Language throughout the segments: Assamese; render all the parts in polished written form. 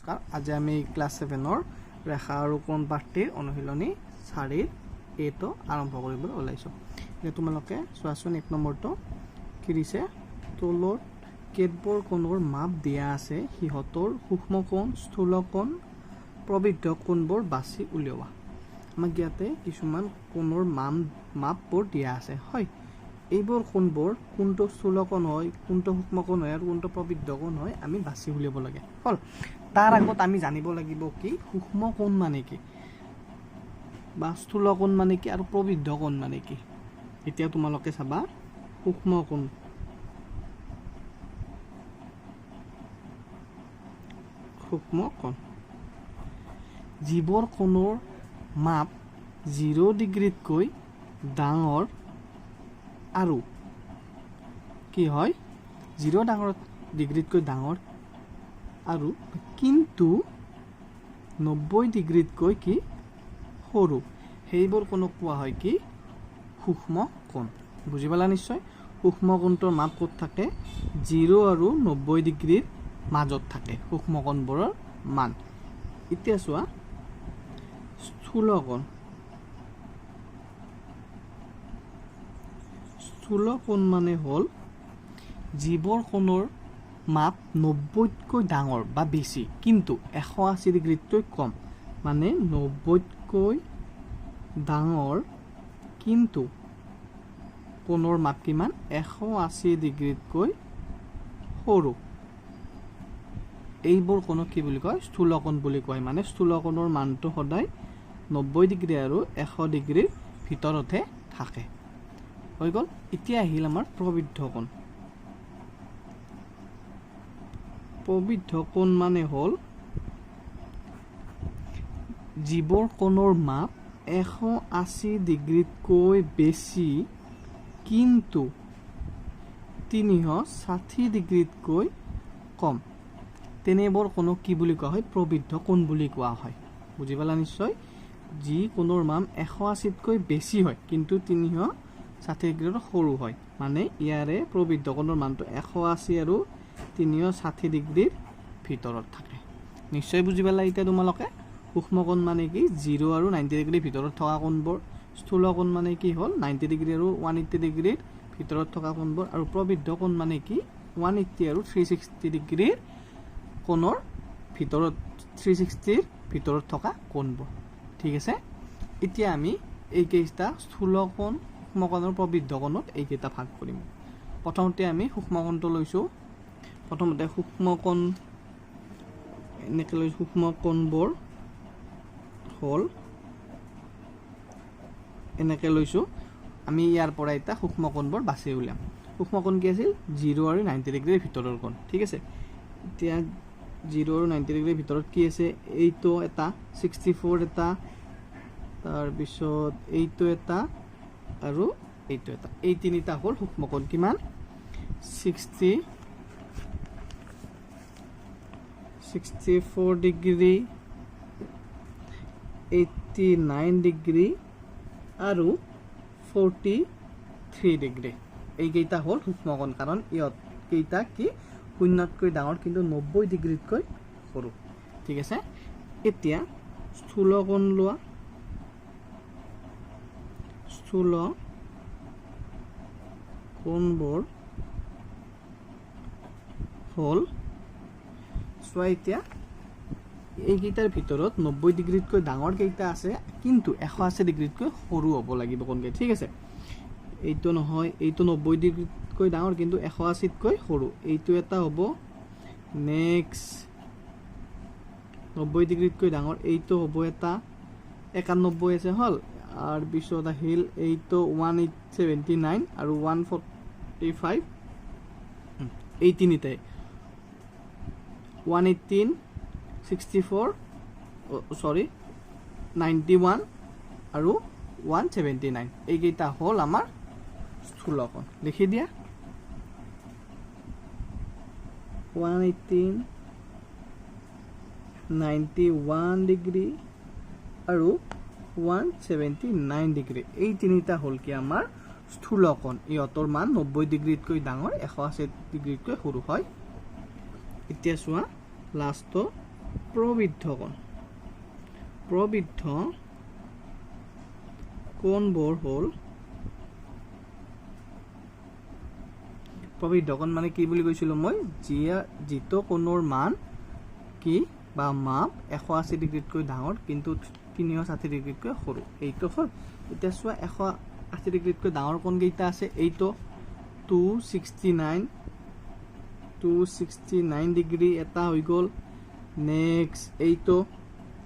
নমস্কাৰ আজি আমি ক্লাস 7 ৰ ৰেখা আৰু কোণ পাঠটিৰ অনুশীলনী 4 এটো আৰম্ভ কৰিবলৈ ওলাইছো যে তোমালোকে চোৱাচোন এক নম্বৰটো কি দিছে তলত কেতবোৰ কোণৰ মাপ দিয়া আছে হিহতৰ সূক্ষ্ম কোণ স্থূল কোণ প্ৰবৃদ্ধ কোণবোৰ বাছি উলিওৱা আমাক ইয়াতে কিছুমান কোণৰ মাপবোৰ দিয়া আছে হয় এইবোৰ কোণবোৰ কোনটো স্থূল কোণ হয় কোনটো সূক্ষ্ম কোণ হয় আৰু কোনটো প্ৰবৃদ্ধ কোণ হয় আমি বাছি উলিয়াব লাগে হল তাৰ আগত আমি জানিব লাগিব কি সূক্ষ্ম কোণ মানে কি বা স্থূল কোণ মানে কি আৰু প্ৰবৃদ্ধ কোণ মানে কি এতিয়া তোমালোকে চাবা সূক্ষ্ম কোণ যিবোৰ কোণৰ মাপ 0 ডিগ্ৰীতকৈ ডাঙৰ আৰু কি হয় 0 ডিগ্ৰীতকৈ ডাঙৰ আৰু কিন্তু 90 ডিগ্ৰীতকৈ কি সৰু সেইবোৰ কোণক কোৱা হয় কি সূক্ষ্ম কোণ বুজি পালা নিশ্চয় সূক্ষ্ম কোণৰ মাপ ক'ত থাকে 0 আৰু 90 ডিগ্ৰীৰ মাজত থাকে সূক্ষ্ম কোণবোৰৰ মান এতিয়া চোৱা স্থূল কোণ মানে হল যিবোৰ কোণৰ মাপ 90তকৈ ডাঙৰ বা বেছি কিন্তু 180 ডিগ্ৰীতকৈ কম মানে 90তকৈ ডাঙৰ কিন্তু কোণৰ মাপ কিমান 180 ডিগ্ৰীতকৈ সৰু এইবোৰ কোণক কি বুলি কয় স্থূল কোণ বুলি কয় মানে স্থূল কোণৰ মানটো সদায় 90 ডিগ্ৰী আৰু 100 ডিগ্ৰীৰ ভিতৰতে থাকে হৈ গল এতিয়া আহিল আমাৰ প্ৰবৃদ্ধ কোণ মানে হল যিবোৰ কোণৰ মাপ 180 ডিগ্ৰীতকৈ বেছি কিন্তু 360 ডিগ্ৰীতকৈ কম তেনেবোৰ কোণক কি বুলি কোৱা হয় প্ৰবৃদ্ধ কোণ বুলি কোৱা হয় বুজি পালা নিশ্চয় যি কোণৰ মান 180তকৈ বেছি হয় কিন্তু 360 ডিগ্ৰীৰ সৰু হয় মানে ইয়াৰে প্ৰবৃদ্ধ কোণৰ মানটো 180 আৰু 360 ডিগ্ৰীৰ ভিতৰত থাকে নিশ্চয় বুজি পালা এতিয়া তোমালোকে সূক্ষ্ম কোণ মানে কি 0 আৰু 90 ডিগ্ৰীৰ ভিতৰত থকা কোণবোৰ স্থূল কোণ মানে কি হল 90 ডিগ্ৰী আৰু 180 ডিগ্ৰীৰ ভিতৰত থকা কোণবোৰ আৰু প্ৰবৃদ্ধ কোণ মানে কি 180 আৰু 360 ডিগ্ৰীৰ কোণৰ ভিতৰত 360ৰ ভিতৰত থকা কোণবোৰ ঠিক আছে এতিয়া আমি এই কেইটা স্থূল কোণ সূক্ষ্ম কোণ আৰু প্ৰবৃদ্ধ কোণত এই কেইটা ভাগ কৰিম প্ৰথমতে আমি সূক্ষ্ম কোণটো লৈছো প্ৰথমতে সূক্ষ্ম কোণ এনেকৈ লৈ সূক্ষ্ম কোণবোৰ হল এনেকৈ লৈছো আমি ইয়াৰ পৰা এটা সূক্ষ্ম কোণবোৰ বাছি উলিয়াম সূক্ষ্ম কোণ কি আছিল 0 আৰু 90 ডিগ্ৰীৰ ভিতৰৰ কোণ ঠিক আছে এতিয়া 0 আৰু 90 ডিগ্ৰীৰ ভিতৰত কি আছে এইটো এটা 64 এটা তাৰ পিছত এইটো এটা আৰু এইটো এটা এই তিনিটা হল সূক্ষ্ম কোণ কিমান 64 ডিগ্ৰী 89 ডিগ্ৰী আৰু 43 ডিগ্ৰী এই কেইটা হল সূক্ষ্ম কোণ কাৰণ ইহঁত কেইটা কি শূন্যতকৈ ডাঙৰ কিন্তু 90 ডিগ্ৰীতকৈ সৰু ঠিক আছে এতিয়া স্থূল কোণ লোৱা স্থূল কোণবোৰ হল চোৱা এতিয়া এইকেইটাৰ ভিতৰত 90 ডিগ্ৰীতকৈ ডাঙৰ কেইটা আছে কিন্তু 180 ডিগ্ৰীতকৈ সৰু হ'ব লাগিব কোণকেইটা ঠিক আছে এইটো নহয় এইটো 90 ডিগ্ৰীতকৈ ডাঙৰ কিন্তু 180তকৈ সৰু এইটো এটা হ'ব নেক্সট 90 ডিগ্ৰীতকৈ ডাঙৰ এইটো হ'ব এটা 91 আছে হল আৰু পিছত আহিল এইটো 179 আৰু 145 এই তিনিটাই 118 64 91 আৰু 179 এই কেইটা হল আমাৰ স্থূল কোণ লিখি দিয়া 118 91 ডিগ্ৰী আৰু 179 ডিগ্ৰী এই তিনিটা হল কি আমাৰ স্থূল কোণ ইহঁতৰ মান 90 ডিগ্ৰীতকৈ ডাঙৰ 180 ডিগ্ৰীতকৈ সৰু হয় এতিয়া চোৱা লাষ্টটো প্ৰবৃদ্ধ কোণবোৰ হ'ল প্ৰবৃদ্ধ কোণ মানে কি বুলি কৈছিলোঁ মই যিটো কোণৰ মান কি বা মাপ 180 ডিগ্ৰীতকৈ ডাঙৰ কিন্তু 360 ডিগ্ৰীতকৈ সৰু এইটো হ'ল এতিয়া চোৱা 180 ডিগ্ৰীতকৈ ডাঙৰ কোণ কেইটা আছে এইটো 269 ডিগ্ৰী এটা হৈ গ'ল নেক্সট এইটো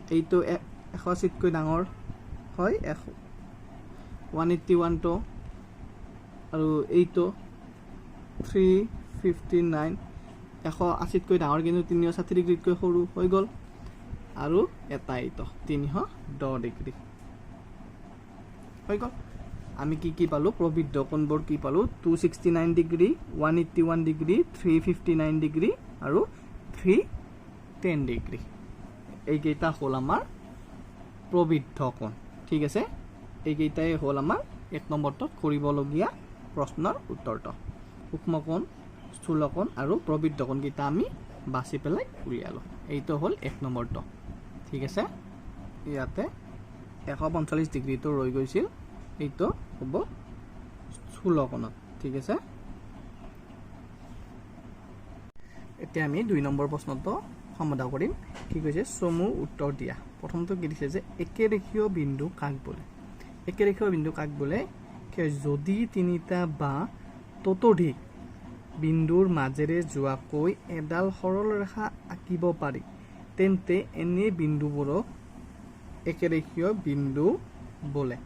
180তকৈ ডাঙৰ হয় 181 টো আৰু এইটো 359 180তকৈ ডাঙৰ কিন্তু 360 ডিগ্ৰীতকৈ সৰু হৈ গ'ল আৰু এটা এইটো 310 ডিগ্ৰী হৈ গ'ল আমি কি পালো প্ৰবৃদ্ধ কোণবোৰ কি পালো 269 ডিগ্ৰী 181 ডিগ্ৰী 359 ডিগ্ৰী আৰু 310 ডিগ্ৰী এইকেইটা হ'ল আমাৰ প্ৰবৃদ্ধ কোণ ঠিক আছে এইকেইটাই হ'ল আমাৰ 1 নম্বৰটোত কৰিবলগীয়া প্ৰশ্নৰ উত্তৰটো সূক্ষ্ম কোণ স্থূল কোণ আৰু প্ৰবৃদ্ধ কোণ কেইটা আমি বাছি পেলাই উলিয়ালো এইটো হ'ল 1 নম্বৰটো ঠিক আছে ইয়াতে 145 ডিগ্ৰীটো ৰৈ গৈছিল এইটো হ'ব স্থূল কোণত ঠিক আছে এতিয়া আমি 2 নম্বৰ প্ৰশ্নটো সমাধান কৰিম কি কৈছে চমু উত্তৰ দিয়া প্ৰথমটো কি দিছে যে একেৰেখীয় বিন্দু কাক বোলে যদি তিনিটা বা ততোধিক বিন্দুৰ মাজেৰে যোৱাকৈ এডাল সৰল ৰেখা আঁকিব পাৰি তেন্তে এনে বিন্দুবোৰক একেৰেখীয় বিন্দু বোলে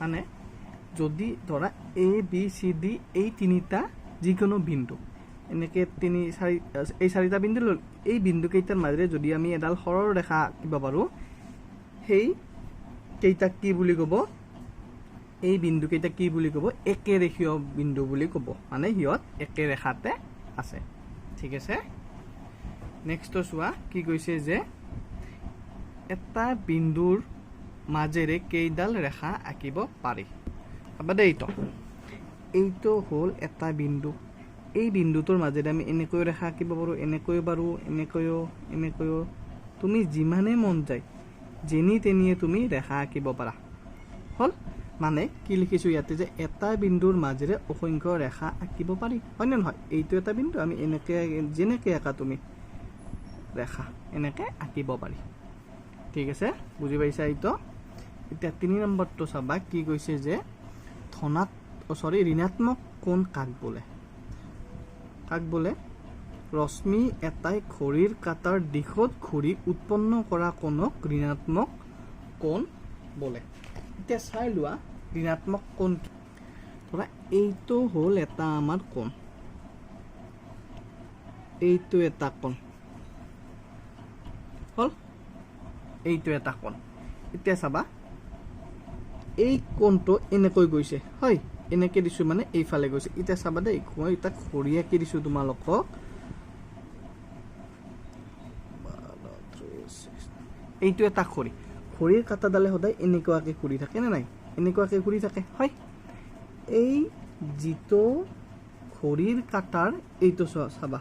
মানে যদি ধৰা এ বি সি ডি এই তিনিটা যিকোনো বিন্দু এনেকে এই চাৰিটা বিন্দু এই বিন্দু কেইটাৰ মাজেৰে যদি আমি এডাল সৰল ৰেখা আঁকিব পাৰো সেই কেইটাক কি বুলি ক'ব এই বিন্দু কেইটা কি বুলি ক'ব একেৰেখীয় বিন্দু বুলি ক'ব মানে হিয়ত একে ৰেখাতে আছে ঠিক আছে নেক্সট চোৱা কি কৈছে যে এটা বিন্দুৰ মাজেৰে কেইডাল ৰেখা আঁকিব পাৰি আবাদে এইটো হ'ল এটা বিন্দু এই বিন্দুটোৰ মাজেৰে আমি এনেকৈ ৰেখা আঁকিব পাৰো এনেকৈও তুমি যিমানে মন যায় যেনি তেনিয়ে তুমি ৰেখা আঁকিব পাৰা হল মানে কি লিখিছো ইয়াতে যে এটা বিন্দুৰ মাজেৰে অসংখ্য ৰেখা আঁকিব পাৰি হয় নে নহয় এইটো এটা বিন্দু আমি এনেকে যেনেকে আঁকা তুমি ৰেখা এনেকে আঁকিব পাৰি ঠিক আছে বুজি পাইছা এইটো এতিয়া 3 নম্বৰটো চাবা কি কৈছে যে ঋণাত্মক কোণ কাক বোলে ৰশ্মি এটাই ঘড়ীৰ কাঁটাৰ দিশত ঘূৰি উৎপন্ন কৰা কোণক ঋণাত্মক কোণ বোলে এতিয়া চাই লোৱা ঋণাত্মক কোণ ধৰা এইটো হ'ল এটা আমাৰ কোণ এইটো এটা কোণ হল এইটো এটা কোণ এতিয়া চাবা এই কোণটো এনেকৈ গৈছে হয় এনেকে দিছো মানে এইফালে গৈছে এতিয়া চাবা দেই মই এটা ঘড়ী আঁকি দিছো তোমালোকক এইটো এটা ঘড়ীৰ কাঁটাডালে সদায় এনেকুৱাকে ঘূৰি থাকে নে নাই এনেকুৱাকে ঘূৰি থাকে হয় এই যিটো ঘড়ীৰ কাঁটাৰ এইটো চাবা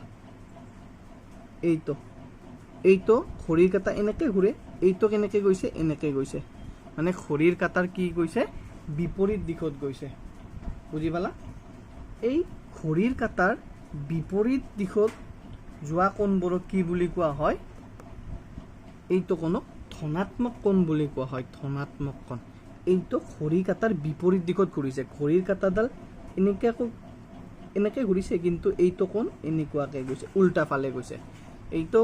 এইটো ঘড়ীৰ কাঁটা এনেকে ঘূৰে এইটো কেনেকে গৈছে এনেকে গৈছে মানে ঘড়ীৰ কাঁটাৰ কি গৈছে বিপৰীত দিশত গৈছে বুজি পালা এই ঘড়ীৰ কাঁটাৰ বিপৰীত দিশত যোৱা কোণবোৰক কি বুলি কোৱা হয় এইটো কোণক ধনাত্মক কোণ বুলি কোৱা হয় ধনাত্মক কোণ এইটো ঘড়ীৰ কাঁটাৰ বিপৰীত দিশত ঘূৰিছে ঘড়ীৰ কাঁটাডাল এনেকে ঘূৰিছে কিন্তু এইটো কোণ এনেকুৱাকে গৈছে উল্টা ফালে গৈছে এইটো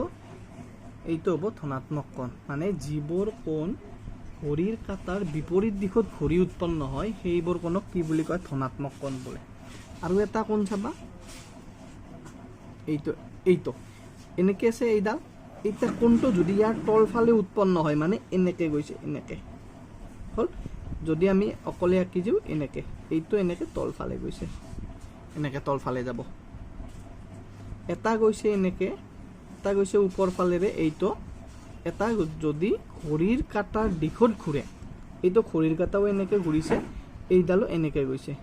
হ'ব ধনাত্মক কোণ মানে যিবোৰ কোণ ঘড়ীৰ কাঁটাৰ বিপৰীত দিশত ঘূৰি উৎপন্ন হয় সেইবোৰ কোণক কি বুলি কয় ধনাত্মক কোণ বোলে আৰু এটা কোণ চাবা এইটো এনেকে আছে এইডাল এইটা কোণটো যদি ইয়াৰ তলফালে উৎপন্ন হয় মানে এনেকে গৈছে এনেকে হল যদি আমি অকলে আঁকি দিওঁ এনেকে এইটো এনেকে তলফালে গৈছে এনেকে তলফালে যাব এটা গৈছে এনেকে এটা গৈছে ওপৰ ফালেৰে এইটো এটা যদি ঘড়ীৰ কাঁটাৰ দিশত ঘূৰে এইটো ঘড়ীৰ কাঁটাও এনেকে ঘূৰিছে এইডালো এনেকে গৈছে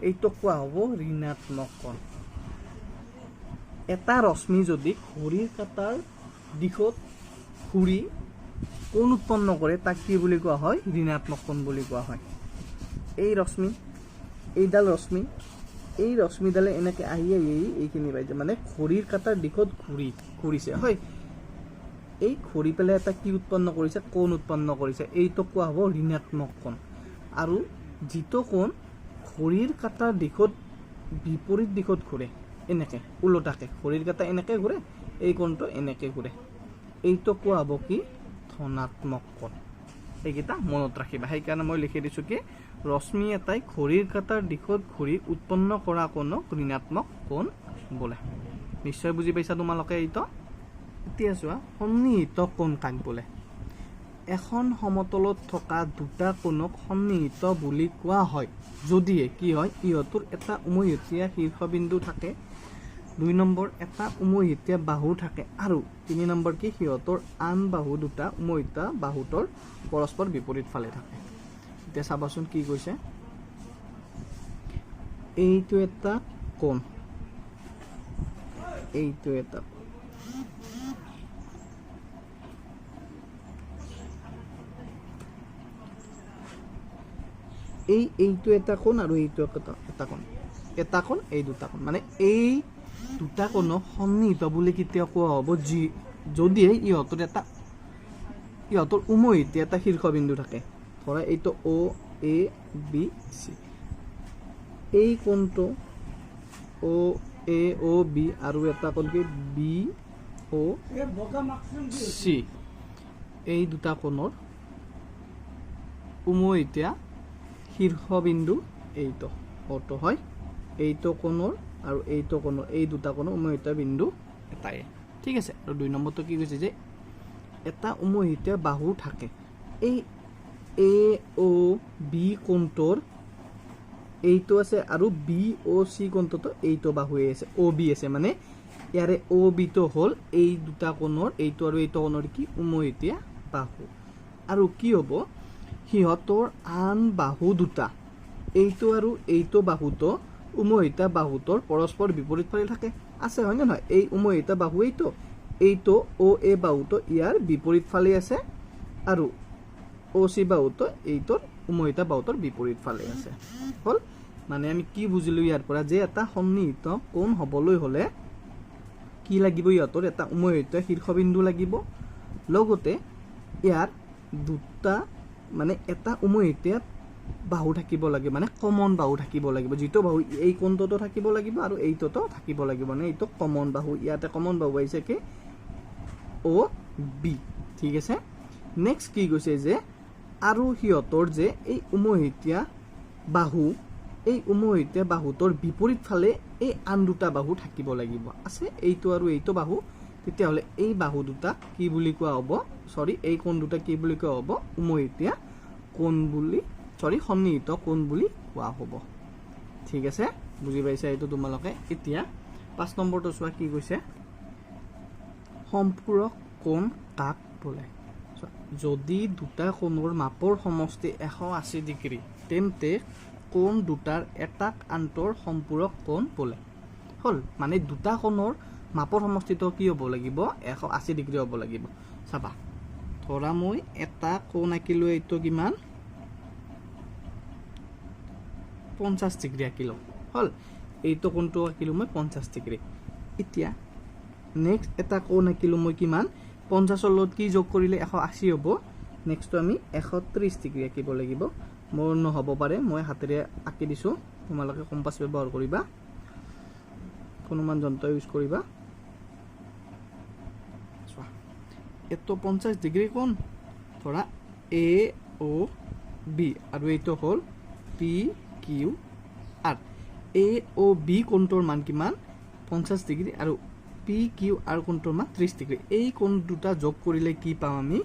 এইটো কোৱা হ'ব ঋণাত্মক কোণ এটা ৰশ্মি যদি ঘড়ীৰ কাঁটাৰ দিশত ঘূৰি কোণ উৎপন্ন কৰে তাক কি বুলি কোৱা হয় ঋণাত্মক কোণ বুলি কোৱা হয় এই ৰশ্মি এইডাল ৰশ্মি এই ৰশ্মিডালে এনেকৈ আহি আহি এইখিনি পাইছে মানে ঘড়ীৰ কাঁটাৰ দিশত ঘূৰিছে হয় এই ঘূৰি পেলাই এটা কি উৎপন্ন কৰিছে কোণ উৎপন্ন কৰিছে এইটো কোৱা হ'ব ঋণাত্মক কোণ আৰু যিটো কোণ ঘড়ীৰ কাঁটাৰ দিশত বিপৰীত দিশত ঘূৰে এনেকৈ ওলোটাকৈ ঘড়ীৰ কাঁটা এনেকৈ ঘূৰে এই কোণটো এনেকৈ ঘূৰে এইটো কোৱা হ'ব কি ধনাত্মক কোণ এইকেইটা মনত ৰাখিবা সেইকাৰণে মই লিখি দিছোঁ কি ৰশ্মি এটাই ঘড়ীৰ কাঁটাৰ দিশত ঘূৰি উৎপন্ন কৰা কোণক ঋণাত্মক কোণ বোলে নিশ্চয় বুজি পাইছা তোমালোকে এইটো এতিয়া চোৱা সন্নিহিত কোণ কাক বোলে এখন সমতলত থকা দুটা কোণক সন্নিহিত বুলি কোৱা হয় যদিহে কি হয় ইহঁতৰ এটা উমৈহতীয়া শীৰ্ষবিন্দু থাকে 2 নম্বৰ এটা উমৈহতীয়া বাহু থাকে আৰু 3 নম্বৰ কি সিহঁতৰ আন বাহু দুটা উমৈহতীয়া বাহুটোৰ পৰস্পৰ বিপৰীত ফালে থাকে এতিয়া চাবাচোন কি কৈছে এইটো এটা কোণ এইটো এটা এইটো এটা কোণ আৰু এইটো এটা কোণ এই দুটা কোণ মানে এই দুটা কোণক সন্নিহিত বুলি কেতিয়া কোৱা হ'ব যদিহে ইহঁতৰ উমৈহতীয়া এটা শীৰ্ষবিন্দু থাকে ধৰা এইটো অ' এ বি চি এই কোণটো অ' এ অ' বি আৰু এটা কোণ কি বি অ' চি এই দুটা কোণৰ উমৈহতীয়া শীৰ্ষবিন্দু এইটো অটো হয় এইটো কোণৰ আৰু এইটো কোণৰ এই দুটা কোণৰ উমৈহতীয়া বিন্দু এটাই ঠিক আছে আৰু 2 নম্বৰটো কি কৈছে যে এটা উমৈহতীয়া বাহু থাকে এই এ অ' বি কোণটোৰ এইটো আছে আৰু বি অ' চি কোণটোতো এইটো বাহুৱে আছে অ' বি আছে মানে ইয়াৰে অ' বিটো হ'ল এই দুটা কোণৰ এইটো আৰু এইটো কোণৰ কি উমৈহতীয়া বাহু আৰু কি হ'ব সিহঁতৰ আন বাহু দুটা এইটো আৰু এইটো বাহুটো উমৈহতীয়া বাহুটোৰ পৰস্পৰ বিপৰীত ফালে থাকে আছে হয়নে নহয় এই উমৈহতীয়া বাহু এইটো অ' এ বাহুটো ইয়াৰ বিপৰীত ফালে আছে আৰু অ' চি বাহুটো এইটোৰ উমৈহতীয়া বাহুটোৰ বিপৰীত ফালে আছে হ'ল মানে আমি কি বুজিলোঁ ইয়াৰ পৰা যে এটা সন্নিহিত কোণ হ'বলৈ হ'লে কি লাগিব ইহঁতৰ এটা উমৈহতীয়া শীৰ্ষবিন্দু লাগিব লগতে ইয়াৰ দুটা মানে এটা উমৈহতীয়া বাহু থাকিব লাগিব মানে কমন বাহু থাকিব লাগিব যিটো বাহু এই কোণটোতো থাকিব লাগিব আৰু এইটোতো থাকিব লাগিব মানে এইটো কমন বাহু ইয়াতে কমন বাহু আহিছে কি অ' বি ঠিক আছে নেক্সট কি কৈছে যে আৰু সিহঁতৰ যে এই উমৈহতীয়া বাহু এই উমৈহতীয়া বাহুটোৰ বিপৰীত ফালে এই আন দুটা বাহু থাকিব লাগিব আছে এইটো আৰু এইটো বাহু তেতিয়াহ'লে এই বাহু দুটা কি বুলি কোৱা হ'ব এই কোণ দুটা কি বুলি কোৱা হ'ব উমৈহতীয়া কোণ বুলি সন্নিহিত কোণ বুলি কোৱা হ'ব ঠিক আছে বুজি পাইছা এইটো তোমালোকে এতিয়া 5 নম্বৰটো চোৱা কি কৈছে সম্পূৰক কোণ কাক বোলে যদি দুটা কোণৰ মাপৰ সমষ্টি 180 ডিগ্ৰী তেন্তে কোণ দুটাৰ এটাক আনটোৰ সম্পূৰক কোণ বোলে হ'ল মানে দুটা কোণৰ মাপৰ সমষ্টিটো কি হ'ব লাগিব 180 ডিগ্ৰী হ'ব লাগিব চাবা ধৰা মই এটা কোণ আঁকিলোঁ এইটো কিমান 50 ডিগ্ৰী আঁকিলোঁ হ'ল এইটো কোণটো আঁকিলোঁ মই 50 ডিগ্ৰী এতিয়া নেক্সট এটা কোণ আঁকিলোঁ মই কিমান 50ৰ লগত কি যোগ কৰিলে 180 হ'ব নেক্সটটো আমি 130 ডিগ্ৰী আঁকিব লাগিব মোৰ নহ'ব পাৰে মই হাতেৰে আঁকি দিছোঁ তোমালোকে কম্পাছ ব্যৱহাৰ কৰিবা অনুমান যন্ত্ৰ ইউজ কৰিবা এইটো 50 ডিগ্ৰী কোণ ধৰা এ অ' বি আৰু এইটো হ'ল পি কিউ আৰ এ অ' বি কোণটোৰ মান কিমান 50 ডিগ্ৰী আৰু পি কিউ আৰ কোণটোৰ মান 30 ডিগ্ৰী এই কোণ দুটা যোগ কৰিলে কি পাম আমি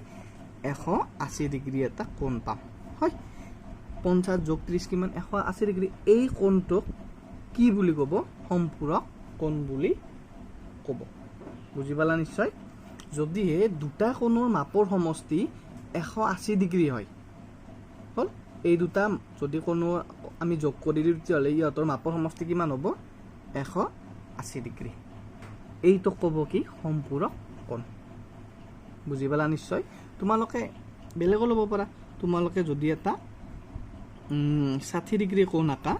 180 ডিগ্ৰী এটা কোণ পাম হয় 50 যোগ 30 কিমান 180 ডিগ্ৰী এই কোণটোক কি বুলি ক'ব সম্পূৰক কোণ বুলি ক'ব বুজি পালা নিশ্চয় যদিহে দুটা কোণৰ মাপৰ সমষ্টি 180 ডিগ্ৰী হয় হ'ল এই দুটা যদি কোনো আমি যোগ কৰি দিওঁ তেতিয়াহ'লে ইহঁতৰ মাপৰ সমষ্টি কিমান হ'ব 180 ডিগ্ৰী এইটো ক'ব কি সম্পূৰক কোণ বুজি পালা নিশ্চয় তোমালোকে বেলেগো ল'ব পাৰা তোমালোকে যদি এটা 60 ডিগ্ৰী কোণ আঁকা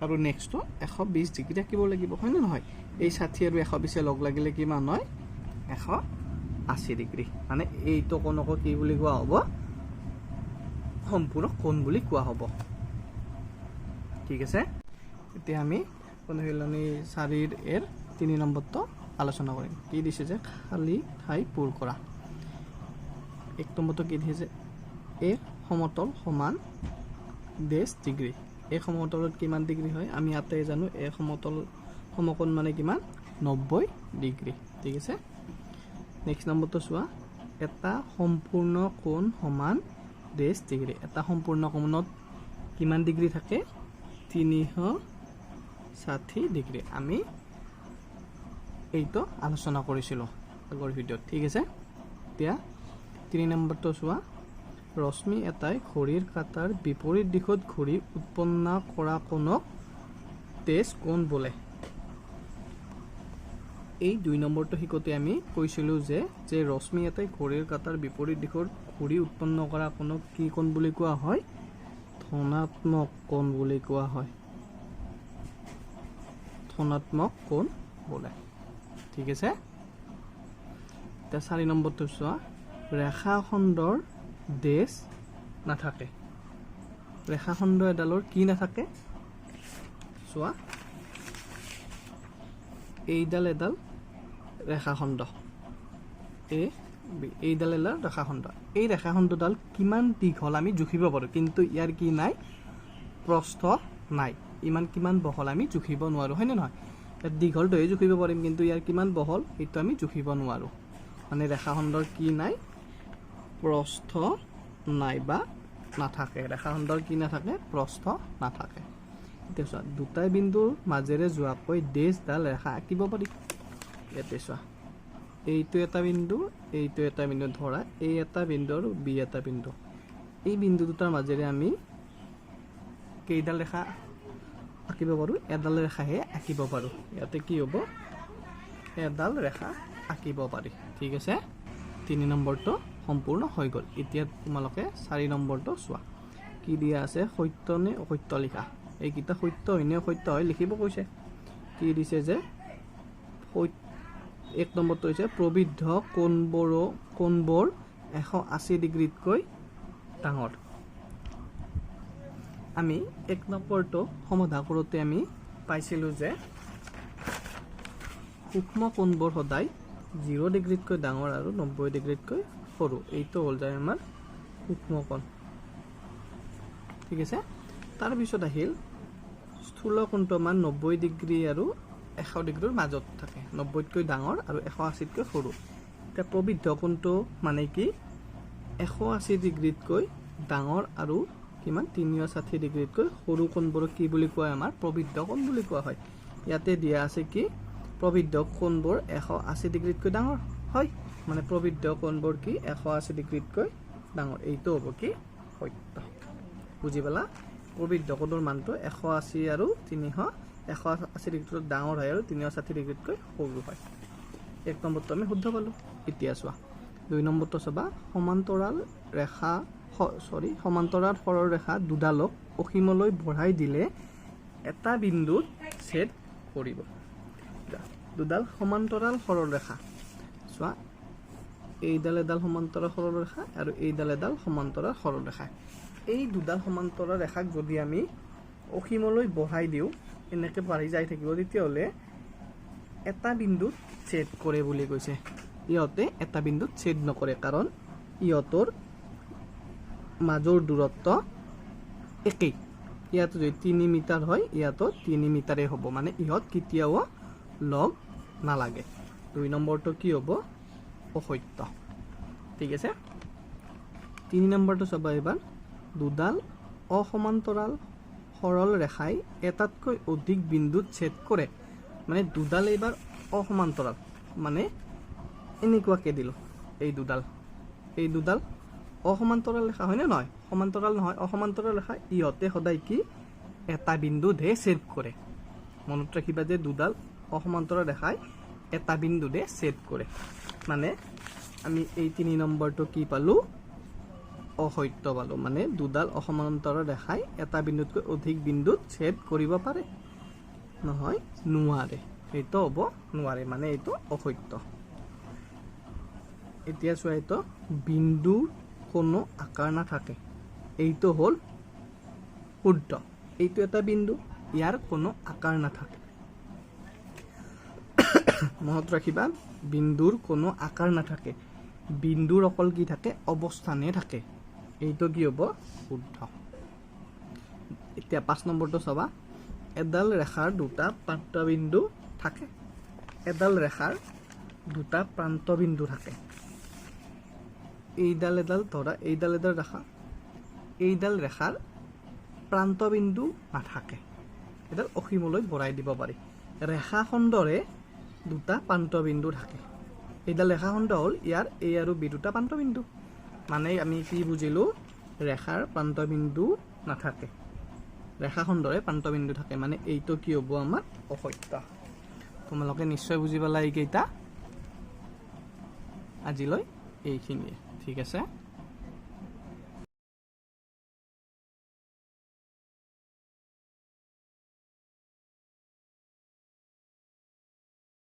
আৰু নেক্সটটো 120 ডিগ্ৰী আঁকিব লাগিব হয়নে নহয় এই 60 আৰু 120 লগ লাগিলে কিমান হয় 180 ডিগ্ৰী মানে এইটো কোণক কি বুলি কোৱা হ'ব সম্পূৰ্ণ কোণ বুলি কোৱা হ'ব ঠিক আছে এতিয়া আমি অনুশীলনী 4 এৰ 3 নম্বৰটো আলোচনা কৰিম কি দিছে যে খালি ঠাই পূৰ কৰা এক নম্বৰটো কি দিছে এ সমতল সমান 10 ডিগ্ৰী এই সমতলত কিমান ডিগ্ৰী হয় আমি ইয়াতে জানো এই সমতল সমকোণ মানে কিমান 90 ডিগ্ৰী ঠিক আছে নেক্সট নম্বৰটো চোৱা এটা সম্পূৰ্ণ কোণ সমান 10 ডিগ্ৰী এটা সম্পূৰ্ণ কোণত কিমান ডিগ্ৰী থাকে 360 ডিগ্ৰী আমি এইটো আলোচনা কৰিছিলোঁ আগৰ ভিডিঅ'ত ঠিক আছে এতিয়া 3 নম্বৰটো চোৱা ৰশ্মি এটাই ঘড়ীৰ কাঁটাৰ বিপৰীত দিশত ঘূৰি উৎপন্ন কৰা কোণক তেজ কোণ বোলে এই 2 নম্বৰটো শিকোতে আমি কৈছিলোঁ যে ৰশ্মি এটাই ঘড়ীৰ কাঁটাৰ বিপৰীত দিশত ঘূৰি উৎপন্ন কৰা কোণক কি কোণ বুলি কোৱা হয় ধনাত্মক কোণ বুলি কোৱা হয় ধনাত্মক কোণ বোলে ঠিক আছে এতিয়া 4 নম্বৰটো চোৱা ৰেখাখণ্ডৰ দেশ নাথাকে ৰেখাখণ্ড এডালৰ কি নাথাকে চোৱা এইডাল এডাল ৰেখাখণ্ড এইডাল এডাল ৰেখাখণ্ড এই ৰেখাখণ্ডডাল কিমান দীঘল আমি জুখিব পাৰোঁ কিন্তু ইয়াৰ কি নাই প্ৰস্থ নাই ইমান কিমান বহল আমি জুখিব নোৱাৰোঁ হয়নে নহয় দীঘলটোহে জুখিব পাৰিম কিন্তু ইয়াৰ কিমান বহল সেইটো আমি জুখিব নোৱাৰোঁ মানে ৰেখাখণ্ডৰ কি নাই প্ৰস্থ নাই বা নাথাকে ৰেখাখণ্ডৰ কি নাথাকে প্ৰস্থ নাথাকে এতিয়া চোৱা দুটা বিন্দুৰ মাজেৰে যোৱাকৈ ডেছডাল ৰেখা আঁকিব পাৰি ইয়াতে চোৱা এইটো এটা বিন্দু ধৰা এই এটা বিন্দু আৰু বি এটা বিন্দু এই বিন্দু দুটাৰ মাজেৰে আমি কেইডাল ৰেখা আঁকিব পাৰোঁ এডাল ৰেখাহে আঁকিব পাৰোঁ ইয়াতে কি হ'ব এডাল ৰেখা আঁকিব পাৰি ঠিক আছে 3 নম্বৰটো সম্পূৰ্ণ হৈ গ'ল এতিয়া তোমালোকে 4 নম্বৰটো চোৱা কি দিয়া আছে সত্য নে অসত্য লিখা এইকেইটা সত্য হয় নে অসত্য হয় লিখিব কৈছে কি দিছে যে 1 নম্বৰটো হৈছে প্ৰবৃদ্ধ কোণবোৰ 180 ডিগ্ৰীতকৈ ডাঙৰ আমি 1 নম্বৰটো সমাধান কৰোঁতে আমি পাইছিলোঁ যে সূক্ষ্ম কোণবোৰ সদায় 0 ডিগ্ৰীতকৈ ডাঙৰ আৰু 90 ডিগ্ৰীতকৈ সৰু এইটো হ'ল যায় আমাৰ সূক্ষ্ম কোণ ঠিক আছে তাৰপিছত আহিল স্থূল কোণটো মান 90 ডিগ্ৰী আৰু 100 ডিগ্ৰীৰ মাজত থাকে 90তকৈ ডাঙৰ আৰু 180তকৈ সৰু এতিয়া প্ৰবৃদ্ধ কোণটো মানে কি 180 ডিগ্ৰীতকৈ ডাঙৰ আৰু কিমান 360 ডিগ্ৰীতকৈ সৰু কোণবোৰক কি বুলি কোৱা আমাৰ প্ৰবৃদ্ধ কোণ বুলি কোৱা হয় ইয়াতে দিয়া আছে কি প্ৰবৃদ্ধ কোণবোৰ 180 ডিগ্ৰীতকৈ ডাঙৰ হয় মানে প্ৰবৃদ্ধ কোণবোৰ কি 180 ডিগ্ৰীতকৈ ডাঙৰ এইটো হ'ব কি সত্য বুজি পালা প্ৰবৃদ্ধ কোণৰ মানটো 180 আৰু 180 ডিগ্ৰীতকৈ ডাঙৰ হয় আৰু 360 ডিগ্ৰীতকৈ সৰু হয় 1 নম্বৰটো আমি শুদ্ধ পালোঁ এতিয়া চোৱা 2 নম্বৰটো চাবা সমান্তৰাল সৰল ৰেখা দুডালক অসীমলৈ বঢ়াই দিলে এটা বিন্দুত ছেদ কৰিব দুডাল সমান্তৰাল সৰল ৰেখা চোৱা এইডাল এডাল সমান্তৰাল সৰল ৰেখা আৰু এইডাল এডাল সমান্তৰাল সৰল ৰেখা এই দুডাল সমান্তৰাল ৰেখাক যদি আমি অসীমলৈ বঢ়াই দিওঁ এনেকৈ বাঢ়ি যাই থাকিব তেতিয়াহ'লে এটা বিন্দুত ছেদ কৰে বুলি কৈছে ইহঁতে এটা বিন্দুত ছেদ নকৰে কাৰণ ইহঁতৰ মাজৰ দূৰত্ব একেই ইয়াতো যদি 3 মিটাৰ হয় ইয়াতো 3 মিটাৰে হ'ব মানে ইহঁত কেতিয়াও লগ নালাগে 2 নম্বৰটো কি হ'ব অসত্য ঠিক আছে 3 নম্বৰটো চাবা এবাৰ দুডাল অসমান্তৰাল সৰল ৰেখাই এটাতকৈ অধিক বিন্দুত ছেদ কৰে মানে দুডাল এবাৰ অসমান্তৰাল মানে এনেকুৱাকৈ দিলোঁ এই দুডাল অসমান্তৰাল ৰেখা হয়নে নহয় সমান্তৰাল নহয় অসমান্তৰাল ৰেখা ইহঁতে সদায় কি এটা বিন্দুতহে ছেদ কৰে মনত ৰাখিবা যে দুডাল অসমান্তৰাল ৰেখাই এটা বিন্দুতে ছেদ কৰে মানে আমি এই 3 নম্বৰটো কি পালো অসত্য পালো মানে দুডাল অসমান্তৰৰ ৰেখাই এটা বিন্দুতকৈ অধিক বিন্দুত ছেদ কৰিব পাৰে নহয় নোৱাৰে এইটো হ'ব নোৱাৰে মানে এইটো অসত্য এতিয়া চোৱা এইটো বিন্দুৰ কোনো আকাৰ নাথাকে এইটো হ'ল শুদ্ধ এইটো এটা বিন্দু ইয়াৰ কোনো আকাৰ নাথাকে মনত ৰাখিবা বিন্দুৰ কোনো আকাৰ নাথাকে বিন্দুৰ অকল কি থাকে অৱস্থানে থাকে এইটো কি হ'ব শুদ্ধ এতিয়া 5 নম্বৰটো চাবা এডাল ৰেখাৰ দুটা প্ৰান্তবিন্দু থাকে এডাল ৰেখাৰ দুটা প্ৰান্তবিন্দু থাকে এইডাল এডাল ধৰা এইডাল এডাল ৰেখা এইডাল ৰেখাৰ প্ৰান্তবিন্দু নাথাকে এডাল অসীমলৈ বঢ়াই দিব পাৰি ৰেখাখণ্ডৰে দুটা প্ৰান্তবিন্দু থাকে এইডাল ৰেখাখণ্ড হ'ল ইয়াৰ এ আৰু বি দুটা প্ৰান্তবিন্দু মানে আমি কি বুজিলো ৰেখাৰ প্ৰান্তবিন্দু নাথাকে ৰেখাখণ্ডৰে প্ৰান্তবিন্দু থাকে মানে এইটো কি হ'ব আমাৰ অসত্য তোমালোকে নিশ্চয় বুজি পালা এইকেইটা আজিলৈ এইখিনিয়ে ঠিক আছে